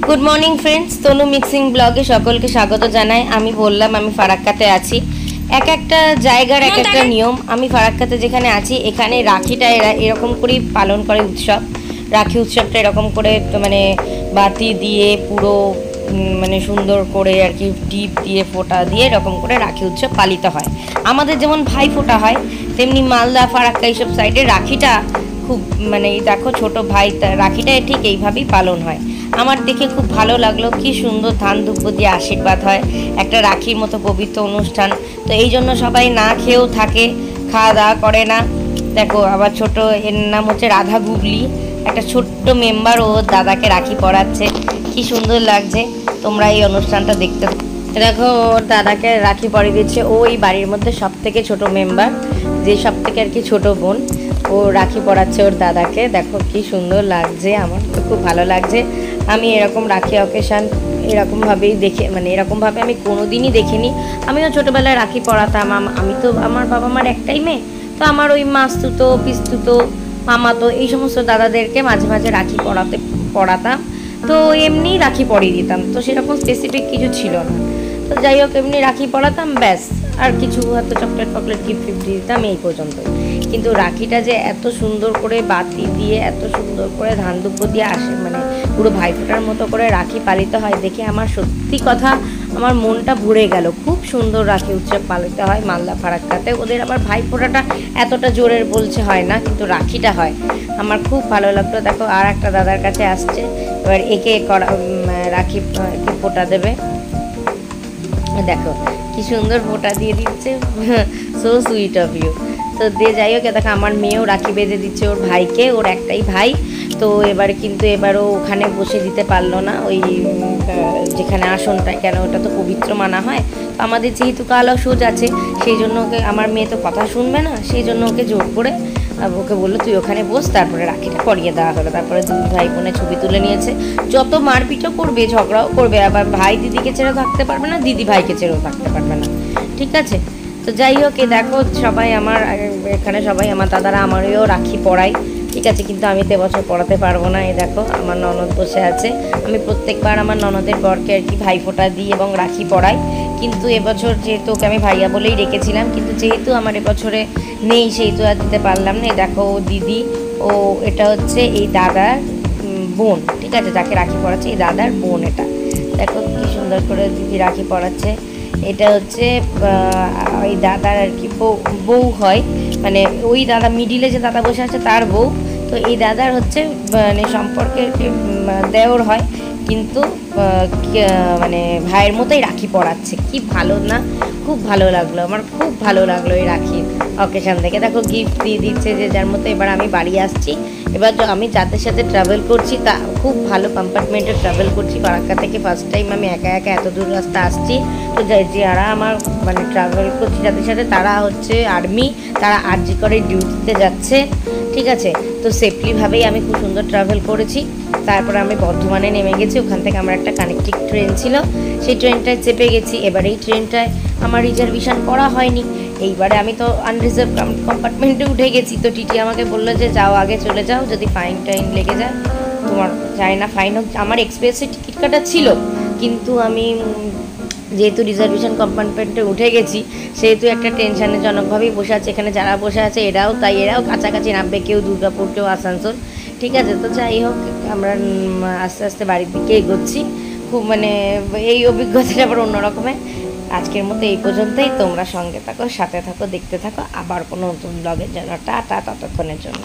Good morning friends, तनु mixing ब्लगे सकलके स्वागत जानाई। आमी बोललाम आमी फाराक्काते आछि। एक एकटा जायगार एक एकटा नियम। आमी फाराक्काते जेखाने आछि एखाने राखीटा एरकम करेई पालन करे उत्सव। राखी उत्सवटा एरकम करे तो माने बाती दिए पुरो माने सुंदर करे आर कि टीप दिए फोटा दिए एरकम करे राखी उत्सव पालित हय। आमादेर जेमन भाई फोटा हय तेमनि मालदा फाराक्का एइसब साइडे राखीटा खूब माने देखो छोटो भाई राखीटा ठीक এইভাবেই পালন হয়। আমার দেখে খুব ভালো লাগলো, কি সুন্দর ধান ধূপ দিয়ে আশীর্বাদ হয়, একটা রাখির মতো পবিত্র অনুষ্ঠান। তো এই জন্য সবাই না খেয়েও থাকে, খাওয়া দাওয়া করে না। দেখো আবার ছোট, এর নাম হচ্ছে রাধা গুগলি, একটা ছোট্ট মেম্বার ও দাদাকে রাখি পরাচ্ছে, কি সুন্দর লাগছে। তোমরা এই অনুষ্ঠানটা দেখতে দেখো, ওর দাদাকে রাখি পরিয়ে দিচ্ছে। ও এই বাড়ির মধ্যে সব থেকে ছোট মেম্বার, যে সব থেকে আর কি ছোট বোন, ও রাখি পরাচ্ছে ওর দাদাকে। দেখো কি সুন্দর লাগছে, আমার তো খুব ভালো লাগছে। আমি এরকম রাখি অকেশান এরকমভাবেই দেখে মানে এরকমভাবে আমি কোনো দিনই দেখিনি। আমিও ছোটোবেলায় রাখি পরাতাম। আমি তো আমার বাবা মার একটাই মেয়ে, তো আমার ওই মাস্তুতো পিস্তুতো মামাতো এই সমস্ত দাদাদেরকে মাঝে মাঝে রাখি পরাতাম। তো এমনি রাখি পরিয়ে দিতাম, তো সেরকম স্পেসিফিক কিছু ছিল না। তো যাই হোক এমনি রাখি পরাতাম ব্যাস, আর কিছু হয়তো চকলেট ফকলেট গিফট দিয়ে দিতাম, এই পর্যন্তই। কিন্তু রাখিটা যে এত সুন্দর করে বাতি দিয়ে এত সুন্দর করে ধান দুব্য দিয়ে আসে, মানে পুরো ভাইফোঁটার মতো করে রাখি পালিত হয় দেখে আমার সত্যি কথা আমার মনটা ভরে গেল। খুব সুন্দর রাখি উৎসব পালিত হয় মালদা ফারাক্কাতে। ওদের আবার ভাইফোঁটাটা এতটা জোরের বলছে হয় না, কিন্তু রাখিটা হয়। আমার খুব ভালো লাগলো। দেখো আর একটা দাদার কাছে আসছে, এবার একে রাখি ফোঁটা দেবে। দেখো কি সুন্দর ফোঁটা দিয়ে দিচ্ছে, সো সুইট অফ ইউ। তো দিয়ে যাই হোক, দেখো আমার মেয়েও রাখি বেঁধে দিচ্ছে ওর ভাইকে, ওর একটাই ভাই। তো এবারে কিন্তু এবারও ওখানে বসে দিতে পারলো না, ওই যেখানে আসনটা, কেন ওটা তো পবিত্র মানা হয়। তো আমাদের যেহেতু কালো সুজ আছে সেই জন্য ওকে, আমার মেয়ে তো কথা শুনবে না, সেই জন্য ওকে জোর করে ওকে বললো তুই ওখানে বস, তারপরে রাখিটা পরিয়ে দেওয়া হলো। তারপরে দুই ভাই বোনে ছবি তুলে নিয়েছে। যত মারপিটও করবে ঝগড়াও করবে, আবার ভাই দিদিকে ছেড়েও থাকতে পারবে না, দিদি ভাইকে ছেড়েও থাকতে পারবে না, ঠিক আছে। তো যাই হোক, এ দেখো সবাই আমার এখানে সবাই আমার দাদারা আমারও রাখি পরায়, ঠিক আছে, কিন্তু আমি তো এবছর পড়াতে পারবো না। এই দেখো আমার ননদ বসে আছে। আমি প্রত্যেকবার আমার ননদের বরকে আর কি ভাইফোঁটা দিই এবং রাখি পরাই, কিন্তু এবছর যেহেতু ওকে আমি ভাইয়া বলেই রেখেছিলাম, কিন্তু যেহেতু আমার এবছরে নেই সেহেতু আর দিতে পারলাম না। দেখো ও দিদি, ও এটা হচ্ছে এই দাদার বোন, ঠিক আছে, যাকে রাখি পরাচ্ছে এই দাদার বোন। এটা দেখো কি সুন্দর করে দিদি রাখি পরাচ্ছে। এটা হচ্ছে ওই দাদার আর কি বউ হয়, মানে ওই দাদা মিডিলে যে দাদা বসে আছে তার বউ। তো এই দাদার হচ্ছে মানে সম্পর্কে দেওর হয়, কিন্তু মানে ভাইয়ের মতোই রাখি পরাচ্ছে। কি ভালো না, খুব ভালো লাগলো, আমার খুব ভালো লাগলো এই রাখির অকেশান থেকে। দেখো গিফট দিয়ে দিচ্ছে যে যার মতো। এবার আমি বাড়ি আসছি। এবার আমি যাদের সাথে ট্রাভেল করছি তা খুব ভালো কম্পার্টমেন্টে ট্রাভেল করছি ফারাক্কা থেকে। ফার্স্ট টাইম আমি একা একা এত দূর রাস্তা আসছি। তো যারা আমার মানে ট্রাভেল করছি যাদের সাথে, তারা হচ্ছে আর্মি, তারা আরজি করে ডিউটিতে যাচ্ছে, ঠিক আছে। তো সেফলিভাবেই আমি খুব সুন্দর ট্রাভেল করেছি। তারপরে আমি বর্ধমানে নেমে গেছি, ওখান থেকে আমার একটা কানেক্টিং ট্রেন ছিল, সেই ট্রেনটায় চেপে গেছি। এবার এই ট্রেনটায় আমার রিজার্ভেশন করা হয়নি, এইবারে আমি তো আনরিজার্ভ কম্পার্টমেন্টে উঠে গেছি। তো টিটি আমাকে বললো যে যাও আগে চলে যাও, যদি ফাইন টাইন লেগে যায় তোমার চাই না ফাইন হোক। আমার এক্সপ্রেসের টিকিট কাটা ছিল, কিন্তু আমি যেহেতু রিজার্ভেশন কম্পার্টমেন্টে উঠে গেছি সেহেতু একটা টেনশনের জনকভাবেই বসে আছে। এখানে যারা বসে আছে এরাও তাই, এরাও কাছাকাছি নামবে, কেউ দুর্গাপুর কেউ আসানসোল, ঠিক আছে। তো যাই হোক আমরা আস্তে আস্তে বাড়ির দিকে এগোচ্ছি। খুব মানে এই অভিজ্ঞতাটা আবার অন্যরকমের। আজকের মতো এই পর্যন্তই। তোমরা সঙ্গে থাকো, সাথে থাকো, দেখতে থাকো। আবার কোনো নতুন ব্লগের জন্য টাটা, ততক্ষণের জন্য।